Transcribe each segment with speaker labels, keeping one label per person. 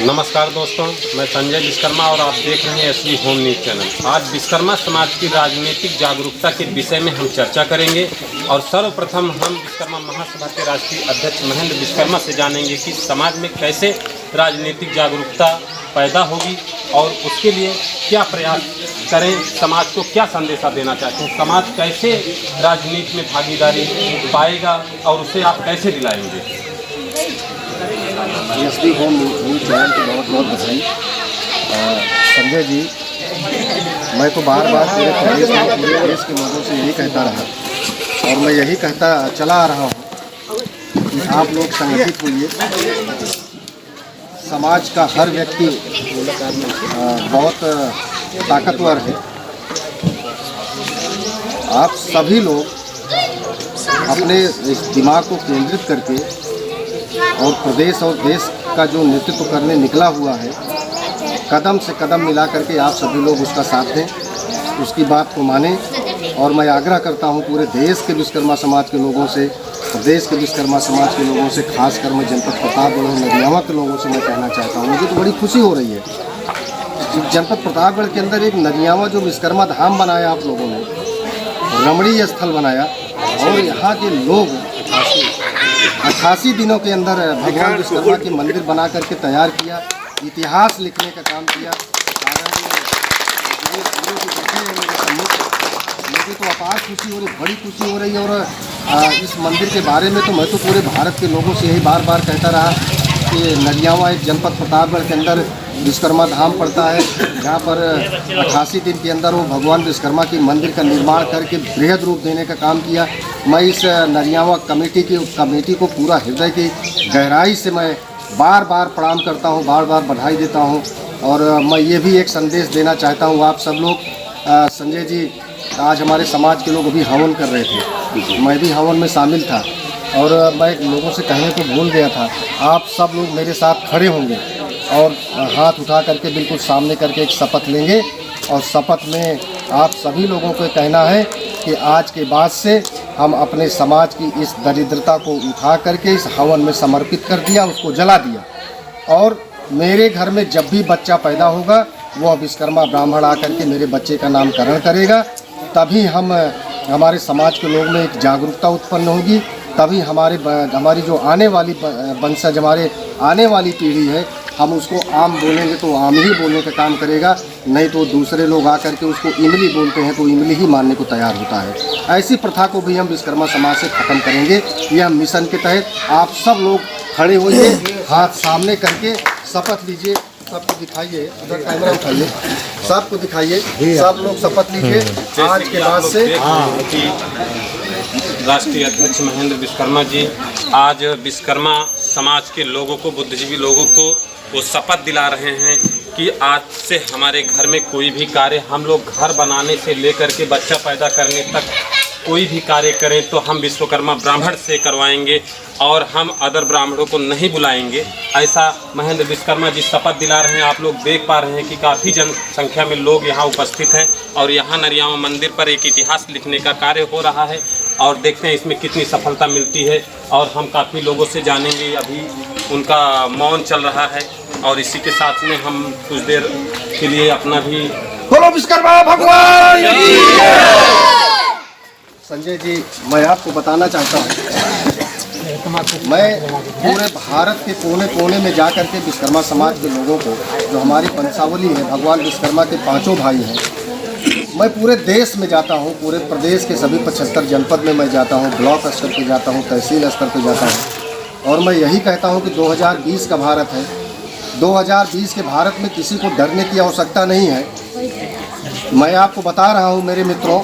Speaker 1: नमस्कार दोस्तों, मैं संजय विश्वकर्मा और आप देख रहे हैं असली होम न्यूज़ चैनल। आज विश्वकर्मा समाज की राजनीतिक जागरूकता के विषय में हम चर्चा करेंगे और सर्वप्रथम हम विश्वकर्मा महासभा के राष्ट्रीय अध्यक्ष महेंद्र विश्वकर्मा से जानेंगे कि समाज में कैसे राजनीतिक जागरूकता पैदा होगी और उसके लिए क्या प्रयास करें, समाज को क्या संदेशा देना चाहते हैं, समाज कैसे राजनीति में भागीदारी पाएगा और उसे आप कैसे दिलाएंगे।
Speaker 2: असली होम न्यूज़ चैनल को बहुत बहुत बधाई। संजय जी, मैं तो बार बार पूरे देश के लोगों से यही कहता रहा और मैं यही कहता चला आ रहा हूँ कि आप लोग संगठित होइए। समाज का हर व्यक्ति बहुत ताकतवर है। आप सभी लोग अपने इस दिमाग को केंद्रित करके और प्रदेश और देश का जो नेतृत्व करने निकला हुआ है, कदम से कदम मिला करके आप सभी लोग उसका साथ दें, उसकी बात को मानें। और मैं आग्रह करता हूं पूरे देश के विश्वकर्मा समाज के लोगों से, प्रदेश के विश्वकर्मा समाज के लोगों से, खासकर मैं जनपद प्रतापगढ़ और नदियामा के लोगों से मैं कहना चाहता हूं, मुझे तो बड़ी खुशी हो रही है। जनपद प्रतापगढ़ के अंदर एक नदियामा जो विश्वकर्मा धाम बनाया आप लोगों ने, रमणीय स्थल बनाया और यहाँ के लोग 88 दिनों के अंदर भगवान विश्वकर्मा की मंदिर बना करके तैयार किया, इतिहास लिखने का काम किया। मुझे तो अपार खुशी हो रही, बड़ी खुशी हो रही है। और इस मंदिर के बारे में तो मैं तो पूरे भारत के लोगों से यही बार बार कहता रहा कि नदियामा एक जनपद प्रतापगढ़ के अंदर विश्वकर्मा धाम पड़ता है, जहाँ पर 88 दिन के अंदर वो भगवान विश्वकर्मा की मंदिर का निर्माण करके बृहद रूप देने का काम किया। मैं इस नदियामा कमेटी को पूरा हृदय की गहराई से मैं बार बार प्रणाम करता हूँ, बार बार बधाई देता हूँ। और मैं ये भी एक संदेश देना चाहता हूँ आप सब लोग। संजय जी, आज हमारे समाज के लोग अभी हवन कर रहे थे, मैं भी हवन में शामिल था और मैं लोगों से कहने को भूल गया था, आप सब लोग मेरे साथ खड़े होंगे और हाथ उठा करके बिल्कुल सामने करके एक शपथ लेंगे। और शपथ में आप सभी लोगों को कहना है कि आज के बाद से हम अपने समाज की इस दरिद्रता को उठा करके इस हवन में समर्पित कर दिया, उसको जला दिया। और मेरे घर में जब भी बच्चा पैदा होगा वह विश्वकर्मा ब्राह्मण आकर के मेरे बच्चे का नामकरण करेगा, तभी हमारे समाज के लोग में एक जागरूकता उत्पन्न होगी, तभी हमारी जो आने वाली वंशज, हमारे आने वाली पीढ़ी है, हम उसको आम बोलेंगे तो आम ही बोलने का काम करेगा, नहीं तो दूसरे लोग आकर के उसको इमली बोलते हैं तो इमली ही मानने को तैयार होता है। ऐसी प्रथा को भी हम विश्वकर्मा समाज से ख़त्म करेंगे। यह मिशन के तहत आप सब लोग खड़े होइए, हाथ सामने करके शपथ लीजिए। सबको दिखाइए, उधर कैमरा उठाइए, सबको दिखाइए, सब लोग शपथ लीजिए। आज के बाद से
Speaker 1: राष्ट्रीय अध्यक्ष महेंद्र विश्वकर्मा जी आज विश्वकर्मा समाज के लोगों को, बुद्धिजीवी लोगों को वो शपथ दिला रहे हैं कि आज से हमारे घर में कोई भी कार्य, हम लोग घर बनाने से लेकर के बच्चा पैदा करने तक कोई भी कार्य करें तो हम विश्वकर्मा ब्राह्मण से करवाएंगे और हम अदर ब्राह्मणों को नहीं बुलाएंगे। ऐसा महेंद्र विश्वकर्मा जी शपथ दिला रहे हैं। आप लोग देख पा रहे हैं कि काफ़ी जनसंख्या में लोग यहाँ उपस्थित हैं और यहाँ नदियामा मंदिर पर एक इतिहास लिखने का कार्य हो रहा है और देखते हैं इसमें कितनी सफलता मिलती है। और हम काफ़ी लोगों से जानेंगे, अभी उनका मौन चल रहा है और इसी के साथ में हम कुछ देर के लिए अपना भी
Speaker 2: बोलो विश्वकर्मा भगवान। संजय जी, मैं आपको बताना चाहता हूँ, मैं पूरे भारत के कोने कोने में जा कर के विश्वकर्मा समाज के लोगों को, जो हमारी वंशावली है, भगवान विश्वकर्मा के 5 भाई हैं, मैं पूरे देश में जाता हूँ, पूरे प्रदेश के सभी 75 जनपद में मैं जाता हूँ, ब्लॉक स्तर पर जाता हूँ, तहसील स्तर पर जाता हूँ और मैं यही कहता हूँ कि 2020 का भारत है। 2020 के भारत में किसी को डरने की आवश्यकता नहीं है। मैं आपको बता रहा हूँ मेरे मित्रों,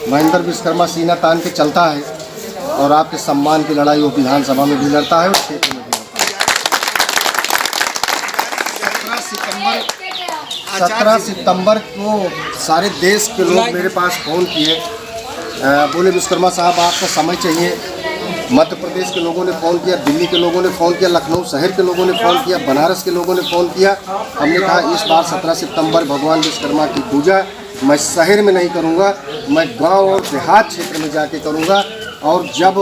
Speaker 2: महेंद्र विश्वकर्मा सीना तान के चलता है और आपके सम्मान की लड़ाई वो विधानसभा में भी लड़ता है और क्षेत्र में भी लड़ता है। 17 सितंबर को सारे देश के लोग मेरे पास फ़ोन किए, बोले विश्वकर्मा साहब आपका समय चाहिए। मध्य प्रदेश के लोगों ने फ़ोन किया, दिल्ली के लोगों ने फ़ोन किया, लखनऊ शहर के लोगों ने फ़ोन किया, बनारस के लोगों ने फ़ोन किया। हमने कहा इस बार 17 सितंबर भगवान विश्वकर्मा की पूजा मैं शहर में नहीं करूंगा, मैं गांव और देहात क्षेत्र में जाके करूंगा। और जब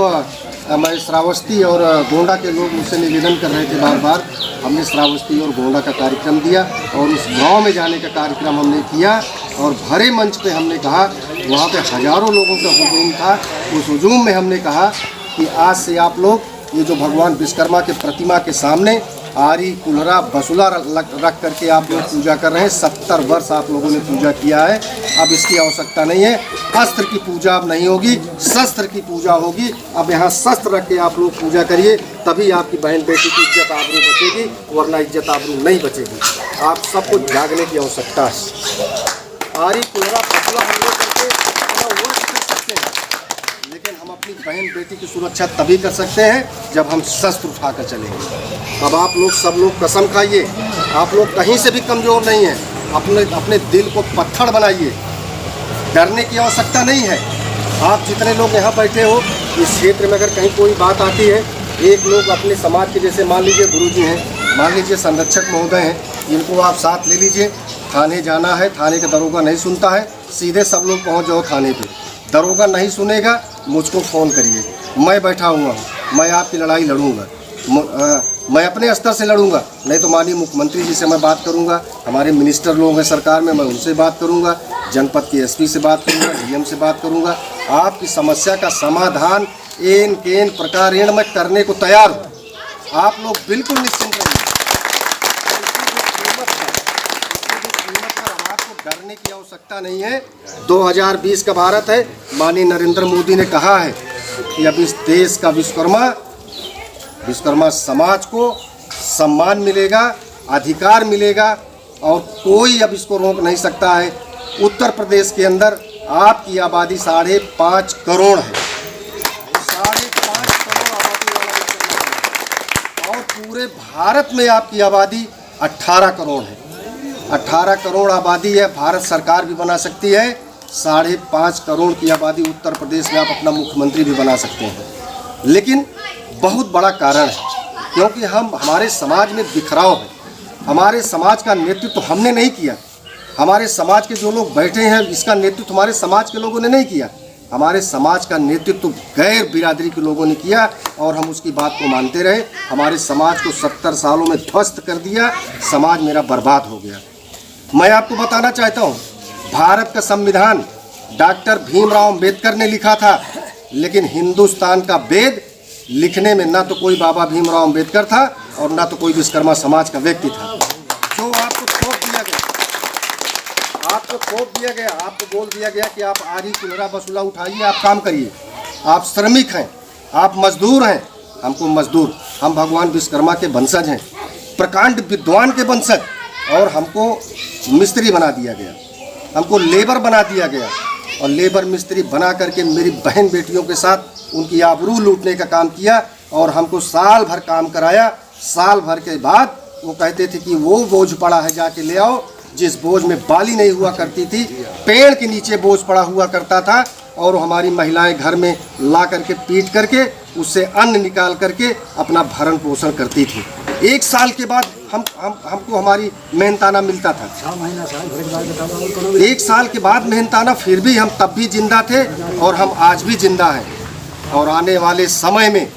Speaker 2: मैं श्रावस्ती और गोंडा के लोग मुझसे निवेदन कर रहे थे बार बार। हमने श्रावस्ती और गोंडा का कार्यक्रम दिया और उस गांव में जाने का कार्यक्रम हमने किया और भरे मंच पे हमने कहा, वहाँ पे हज़ारों लोगों का हुजूम था। उस हुजूम में हमने कहा कि आज से आप लोग ये जो भगवान विश्वकर्मा के प्रतिमा के सामने आरी कुल्हरा बसुला रख करके आप लोग पूजा कर रहे हैं। 70 वर्ष आप लोगों ने पूजा किया है, अब इसकी आवश्यकता नहीं है। अस्त्र की पूजा अब नहीं होगी, शस्त्र की पूजा होगी। अब यहाँ शस्त्र रख के आप लोग पूजा करिए, तभी आपकी बहन बेटी की इज्जत आबरू बचेगी, वरना इज्जत आबरू नहीं बचेगी। आप सबको जागने की आवश्यकता है। आरी कुल्हरा बसुला हम लोग करके अपना वश कर सकते हैं, लेकिन हम अपनी बहन बेटी की सुरक्षा तभी कर सकते हैं जब हम शस्त्र उठाकर चलेंगे। अब आप लोग सब लोग कसम खाइए, आप लोग कहीं से भी कमज़ोर नहीं हैं। अपने दिल को पत्थर बनाइए, डरने की आवश्यकता नहीं है। आप जितने लोग यहाँ बैठे हो, इस क्षेत्र में अगर कहीं कोई बात आती है, एक लोग अपने समाज के, जैसे मान लीजिए गुरुजी हैं, मान लीजिए संरक्षक महोदय हैं, इनको आप साथ ले लीजिए। थाने जाना है, थाने का दरोगा नहीं सुनता है, सीधे सब लोग पहुँच जाओ थाने पर। दरोगा नहीं सुनेगा, मुझको फ़ोन करिए, मैं बैठा हुआ हूँ, मैं आपकी लड़ाई लड़ूंगा। मैं अपने स्तर से लड़ूंगा, नहीं तो माननीय मुख्यमंत्री जी से मैं बात करूंगा, हमारे मिनिस्टर लोग हैं सरकार में, मैं उनसे बात करूंगा, जनपद के एसपी से बात करूंगा, डीएम से बात करूंगा। आपकी समस्या का समाधान एन केन प्रकार मैं करने को तैयार हूँ। आप लोग बिल्कुल निश्चिंत रहिए। आपको डरने की आवश्यकता नहीं है। 2020 का भारत है। माननीय नरेंद्र मोदी ने कहा है कि अब इस देश का विश्वकर्मा समाज को सम्मान मिलेगा, अधिकार मिलेगा और कोई अब इसको रोक नहीं सकता है। उत्तर प्रदेश के अंदर आपकी आबादी 5.5 करोड़ है, 5.5 करोड़ आबादी वाला विश्वकर्मा है। और पूरे भारत में आपकी आबादी 18 करोड़ है। 18 करोड़ आबादी है, भारत सरकार भी बना सकती है। 5.5 करोड़ की आबादी उत्तर प्रदेश में आप अपना मुख्यमंत्री भी बना सकते हैं। लेकिन बहुत बड़ा कारण है, क्योंकि हमारे समाज में बिखराव है। हमारे समाज का नेतृत्व हमने नहीं किया। हमारे समाज के जो लोग बैठे हैं, इसका नेतृत्व हमारे समाज के लोगों ने नहीं किया। हमारे समाज का नेतृत्व गैर बिरादरी के लोगों ने किया और हम उसकी बात को मानते रहे। हमारे समाज को 70 सालों में ध्वस्त कर दिया। समाज मेरा बर्बाद हो गया। मैं आपको बताना चाहता हूँ, भारत का संविधान डॉक्टर भीमराव अम्बेडकर ने लिखा था, लेकिन हिंदुस्तान का वेद लिखने में ना तो कोई बाबा भीमराव अम्बेडकर था और ना तो कोई विश्वकर्मा समाज का व्यक्ति था। जो आपको थोप दिया गया, आपको बोल दिया गया कि आप आरी कुल्हरा बसुला उठाइए, आप काम करिए, आप श्रमिक हैं, आप मजदूर हैं। हमको मजदूर, हम भगवान विश्वकर्मा के वंशज हैं, प्रकांड विद्वान के वंशज, और हमको मिस्त्री बना दिया गया, हमको लेबर बना दिया गया। और लेबर मिस्त्री बना करके मेरी बहन बेटियों के साथ उनकी आबरू लूटने का काम किया और हमको साल भर काम कराया। साल भर के बाद वो कहते थे कि वो बोझ पड़ा है, जाके ले आओ। जिस बोझ में बाली नहीं हुआ करती थी, पेड़ के नीचे बोझ पड़ा हुआ करता था, और हमारी महिलाएं घर में ला करके पीट करके उससे अन्न निकाल करके अपना भरण पोषण करती थी। 1 साल के बाद हमको हमारी मेहनताना मिलता था। 1 साल के बाद मेहनताना, फिर भी हम तब भी जिंदा थे और हम आज भी जिंदा हैं। और आने वाले समय में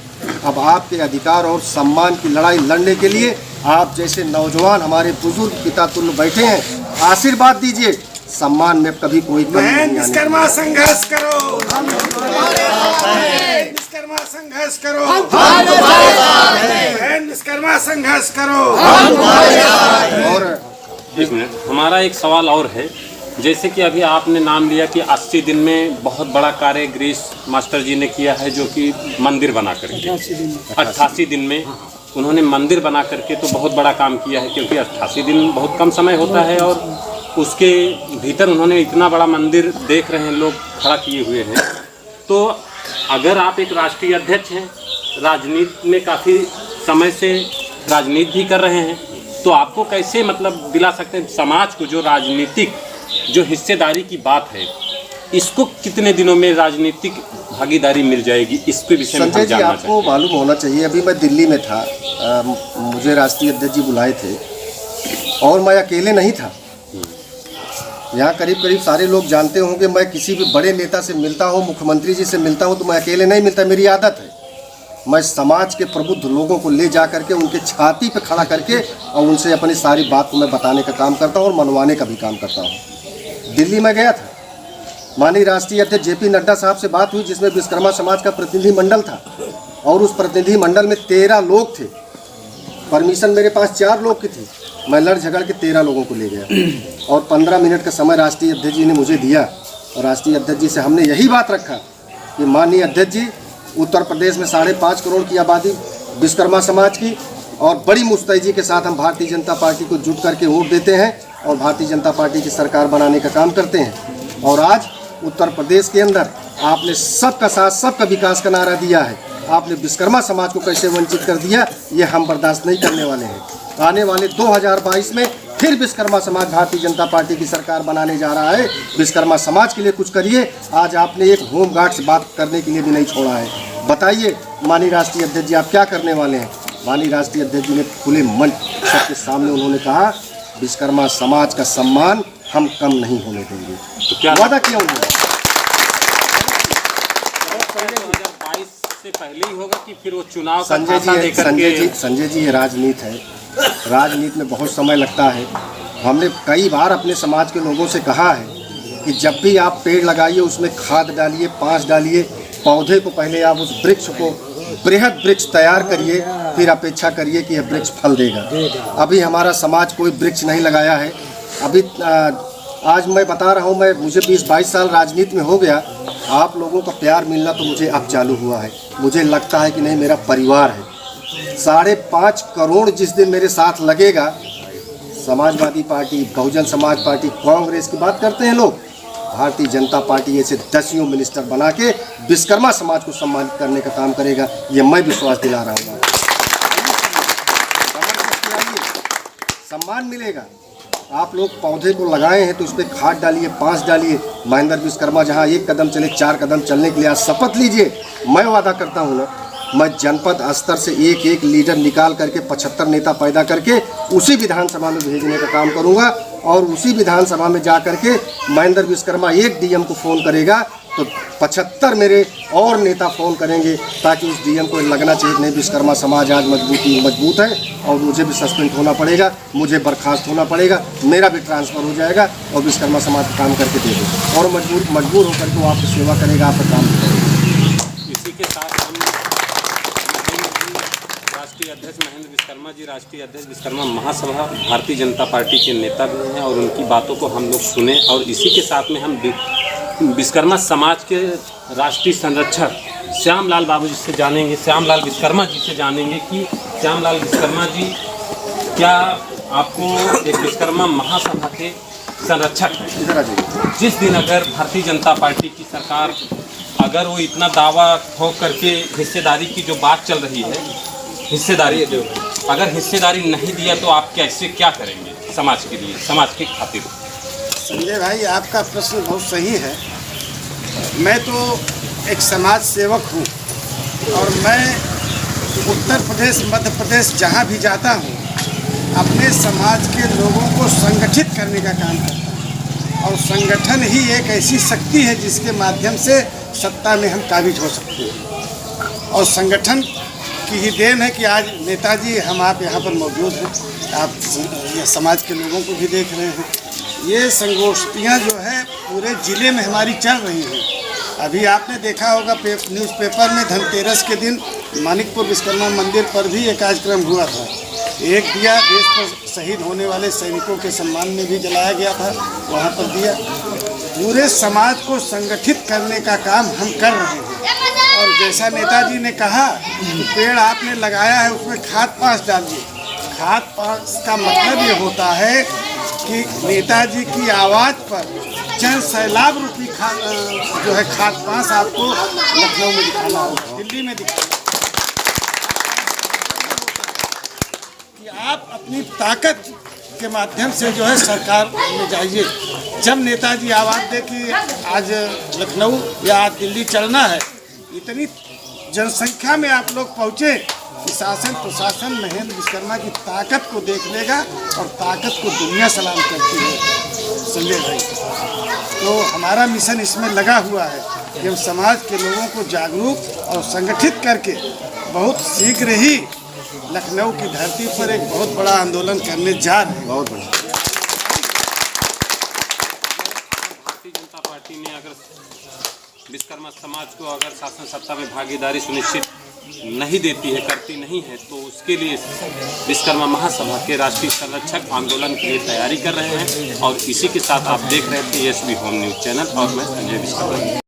Speaker 2: अब आपके अधिकार और सम्मान की लड़ाई लड़ने के लिए आप जैसे नौजवान हमारे बुजुर्ग पिता तुल्य बैठे हैं, आशीर्वाद दीजिए। सम्मान में कभी कोई कमी नहीं आने।
Speaker 3: विश्वकर्मा संघर्ष करो, विश्वकर्मा संघर्ष करो, विश्वकर्मा संघर्ष करो।
Speaker 2: और
Speaker 1: एक मिनट, हमारा एक सवाल और है। जैसे कि अभी आपने नाम लिया कि 80 दिन में बहुत बड़ा कार्य गिरीश मास्टर जी ने किया है, जो कि मंदिर बना करके 88 दिन में उन्होंने मंदिर बना करके तो बहुत बड़ा काम किया है, क्योंकि 88 दिन बहुत कम समय होता है और उसके भीतर उन्होंने इतना बड़ा मंदिर देख रहे हैं लोग खड़ा किए हुए हैं। तो अगर आप एक राष्ट्रीय अध्यक्ष हैं, राजनीति में काफ़ी समय से राजनीति भी कर रहे हैं, तो आपको कैसे मतलब दिला सकते हैं समाज को, जो राजनीतिक जो हिस्सेदारी की बात है, इसको कितने दिनों में राजनीतिक भागीदारी मिल जाएगी, इसके विषय में
Speaker 2: संजय जी आपको मालूम होना चाहिए। अभी मैं दिल्ली में था, मुझे राष्ट्रीय अध्यक्ष जी बुलाए थे और मैं अकेले नहीं था। यहाँ करीब सारे लोग जानते होंगे, मैं किसी भी बड़े नेता से मिलता हूँ, मुख्यमंत्री जी से मिलता हूँ, तो मैं अकेले नहीं मिलता, मेरी आदत है। मैं समाज के प्रबुद्ध लोगों को ले जा करके उनके छाती पे खड़ा करके और उनसे अपनी सारी बात को मैं बताने का काम करता हूँ और मनवाने का भी काम करता हूँ। दिल्ली में गया था, माननीय राष्ट्रीय अध्यक्ष JP नड्डा साहब से बात हुई, जिसमें विश्वकर्मा समाज का प्रतिनिधि मंडल था और उस प्रतिनिधि मंडल में 13 लोग थे। परमिशन मेरे पास 4 लोग की थी, मैं लड़ झगड़ के 13 लोगों को ले गया और 15 मिनट का समय राष्ट्रीय अध्यक्ष जी ने मुझे दिया और राष्ट्रीय अध्यक्ष जी से हमने यही बात रखा कि माननीय अध्यक्ष जी, उत्तर प्रदेश में 5.5 करोड़ की आबादी विश्वकर्मा समाज की और बड़ी मुस्तैदी के साथ हम भारतीय जनता पार्टी को जुट करके वोट देते हैं और भारतीय जनता पार्टी की सरकार बनाने का काम करते हैं। और आज उत्तर प्रदेश के अंदर आपने सबका साथ सबका विकास का नारा दिया है, आपने विश्वकर्मा समाज को कैसे वंचित कर दिया, ये हम बर्दाश्त नहीं करने वाले हैं। आने वाले 2022 में फिर विश्वकर्मा समाज भारतीय जनता पार्टी की सरकार बनाने जा रहा है। विश्वकर्मा समाज के लिए कुछ करिए। आज आपने एक होम गार्ड से बात करने के लिए भी नहीं छोड़ा है। बताइए माननीय राष्ट्रीय अध्यक्ष जी, आप क्या करने वाले हैं? माननीय राष्ट्रीय अध्यक्ष जी ने खुले मंच सबके सामने उन्होंने कहा, विश्वकर्मा समाज का सम्मान हम कम नहीं होने देंगे।
Speaker 1: तो क्या
Speaker 2: वादा किया उन्होंने?
Speaker 1: 2022 से पहले ही होगा कि फिर वो चुनाव का
Speaker 2: संजय जी, ये राजनीति है। राजनीति में बहुत समय लगता है। हमने कई बार अपने समाज के लोगों से कहा है कि जब भी आप पेड़ लगाइए उसमें खाद डालिए, पांस डालिए, पौधे को पहले आप उस वृक्ष को बृहद वृक्ष तैयार करिए, फिर अपेक्षा करिए कि यह वृक्ष फल देगा। अभी हमारा समाज कोई वृक्ष नहीं लगाया है। अभी आज मैं बता रहा हूँ, मुझे 20-22 साल राजनीति में हो गया। आप लोगों का प्यार मिलना तो मुझे अब चालू हुआ है। मुझे लगता है कि नहीं, मेरा परिवार है। 5.5 करोड़ जिस दिन मेरे साथ लगेगा, समाजवादी पार्टी, बहुजन समाज पार्टी, कांग्रेस की बात करते हैं लोग, भारतीय जनता पार्टी ऐसे 10 मिनिस्टर बना के विश्वकर्मा समाज को सम्मानित करने का काम करेगा। ये मैं विश्वास दिला रहा हूँ। सम्मान मिलेगा। आप लोग पौधे को लगाए हैं तो उस पर खाद डालिए, पांस डालिए। महेंद्र विश्वकर्मा जहाँ 1 कदम चले 4 कदम चलने के लिए आज शपथ लीजिए। मैं वादा करता हूँ ना, मैं जनपद स्तर से एक लीडर निकाल करके 75 नेता पैदा करके उसी विधानसभा में भेजने का काम करूंगा और उसी विधानसभा में जा करके महेंद्र विश्वकर्मा एक DM को फ़ोन करेगा तो 75 मेरे और नेता फ़ोन करेंगे, ताकि उस DM को लगना चाहिए नहीं, विश्वकर्मा समाज आज मजबूत है और मुझे भी सस्पेंड होना पड़ेगा, मुझे बर्खास्त होना पड़ेगा, मेरा भी ट्रांसफ़र हो जाएगा और विश्वकर्मा समाज का काम करके दे दो और मजबूर होकर के वो आपकी सेवा करेगा, आपका काम करेगा।
Speaker 1: इसी के साथ हम राष्ट्रीय अध्यक्ष महेंद्र विश्वकर्मा जी, राष्ट्रीय अध्यक्ष विश्वकर्मा महासभा भारतीय जनता पार्टी के नेता भी हैं और उनकी बातों को हम लोग सुने। और इसी के साथ में हम विश्वकर्मा समाज के राष्ट्रीय संरक्षक श्यामलाल बाबू जी से जानेंगे, श्यामलाल विश्वकर्मा जी से जानेंगे कि श्यामलाल विश्वकर्मा जी, क्या आपको एक विश्वकर्मा महासभा के संरक्षक हैं, जिस दिन अगर भारतीय जनता पार्टी की सरकार, अगर वो इतना दावा ठोक करके हिस्सेदारी की जो बात चल रही है, हिस्सेदारी अगर हिस्सेदारी नहीं दिया तो आप कैसे क्या करेंगे समाज के लिए, समाज के खातिर?
Speaker 3: संजय भाई, आपका प्रश्न बहुत सही है। मैं तो एक समाज सेवक हूँ और मैं उत्तर प्रदेश, मध्य प्रदेश जहाँ भी जाता हूँ, अपने समाज के लोगों को संगठित करने का काम करता हूँ और संगठन ही एक ऐसी शक्ति है जिसके माध्यम से सत्ता में हम काबिज हो सकते हैं। और संगठन की ही देन है कि आज नेताजी हम आप यहाँ पर मौजूद हैं। आप समाज के लोगों को भी देख रहे हैं। ये संगोष्ठियाँ जो है पूरे ज़िले में हमारी चल रही हैं। अभी आपने देखा होगा न्यूज़पेपर में धनतेरस के दिन मानिकपुर विश्वकर्मा मंदिर पर भी एक कार्यक्रम हुआ था। एक दिया देश पर शहीद होने वाले सैनिकों के सम्मान में भी जलाया गया था, वहाँ पर दिया। पूरे समाज को संगठित करने का काम हम कर रहे हैं। और जैसा नेताजी ने कहा कि पेड़ आपने लगाया है उसमें खाद पांस डालिए। खाद पांस का मतलब ये होता है कि नेताजी की आवाज़ पर चंद सैलाब रूपी जो है खाद पांस आपको लखनऊ में दिखाना होगा, दिल्ली में दिखाना कि आप अपनी ताकत के माध्यम से जो है सरकार में जाइए। जब नेताजी आवाज़ दे कि आज लखनऊ या आज दिल्ली चलना है, इतनी जनसंख्या में आप लोग पहुँचे कि शासन प्रशासन महेंद्र विश्वकर्मा की ताकत को देख लेगा और ताकत को दुनिया सलाम करती है संजय भाई। तो हमारा मिशन इसमें लगा हुआ है कि हम समाज के लोगों को जागरूक और संगठित करके बहुत शीघ्र ही लखनऊ की धरती पर एक बहुत बड़ा आंदोलन करने जा रहे हैं। बहुत बड़ा।
Speaker 1: भारतीय जनता पार्टी ने अगर विश्वकर्मा समाज को अगर शासन सत्ता में भागीदारी सुनिश्चित नहीं देती है, करती नहीं है, तो उसके लिए विश्वकर्मा महासभा के राष्ट्रीय संरक्षक आंदोलन के लिए तैयारी कर रहे हैं। और इसी के साथ आप देख रहे थे एसबी होम न्यूज़ चैनल और मैं संजय विश्वकर्मा।